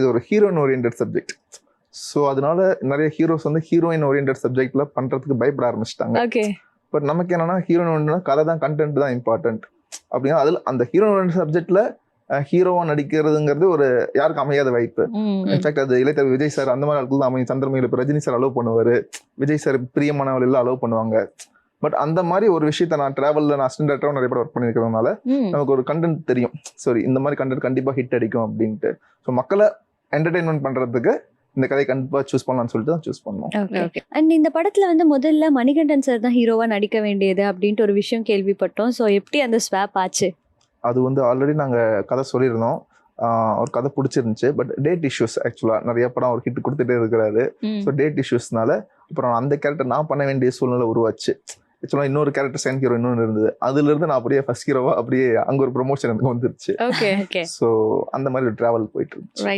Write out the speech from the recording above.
இது ஒரு heroine orient subject. So அதனால நிறைய ஹீரோஸ் வந்து ஹீரோயின் ஓரியன்ட் சப்ஜெக்ட்ல பண்றதுக்கு பயப்பட ஆரம்பிச்சிட்டாங்க. ஓகே. பட் நமக்கு என்னன்னா ஹீரோயின் கதை தான், கண்டென்ட் தான் இம்பார்ட்டன்ட் அப்படின்னா அதில் அந்த ஹீரோயின் சப்ஜெக்ட்ல ஹீரோவா நடிக்கிறதுங்கிறது ஒரு யாருக்கு அமையாத வாய்ப்பு. இன்ஃபேக்ட் அது இளையதளபதி விஜய் சார் அந்த மாதிரி ஆட்கள் தான் அமையும். சந்திரமுகில இப்போ ரஜினி சார் அலோவ் பண்ணுவாரு, விஜய் சார் பிரியமானவர்கள் எல்லாம் அலோவ் பண்ணுவாங்க. பட் அந்த மாதிரி ஒரு விஷயத்த நான் டிராவல்ல நான் அசிஸ்டன்ட் டைரக்டராக நிறைய படம் ஒர்க் பண்ணிருக்கிறதுனால நமக்கு ஒரு கண்டென்ட் தெரியும். சரி, இந்த மாதிரி கண்டென்ட் கண்டிப்பா ஹிட் அடிக்கும் அப்படின்ட்டு. ஸோ மக்களை என்டர்டைன்மெண்ட் பண்றதுக்கு இந்த கதை கண்டிப்பா சூஸ் பண்ணலாம்னு சொல்லிட்டு தான் சூஸ் பண்ணோம். அண்ட் இந்த படத்துல வந்து முதல்ல மணிகண்டன் சார் தான் ஹீரோவா நடிக்க வேண்டியது அப்படின்ட்டு ஒரு விஷயம் கேள்விப்பட்டோம். ஸோ எப்படி அந்த ஸ்வாப் ஆச்சு? அது வந்து ஆல்ரெடி நாங்கள் கதை சொல்லியிருந்தோம். ஒரு கதை பிடிச்சிருந்துச்சு. பட் டேட் இஷ்யூஸ், ஆக்சுவலாக நிறைய படம் ஒரு ஹிட் கொடுத்துட்டே இருக்கிறாரு. ஸோ டேட் இஷ்யூஸ்னால அப்புறம் அந்த கேரக்டர் நான் பண்ண வேண்டிய சூழ்நிலை உருவாச்சு. ஆக்சுவலாக இன்னொரு கேரக்டர் செகண்ட் ஹீரோ இன்னொன்று இருந்தது. அதுலேருந்து நான் அப்படியே ஃபர்ஸ்ட் ஹீரோவா அப்படியே அங்கே ஒரு ப்ரொமோஷன் எனக்கு வந்துருச்சு. ஸோ அந்த மாதிரி ஒரு ட்ராவல் போயிட்டு இருந்துச்சு.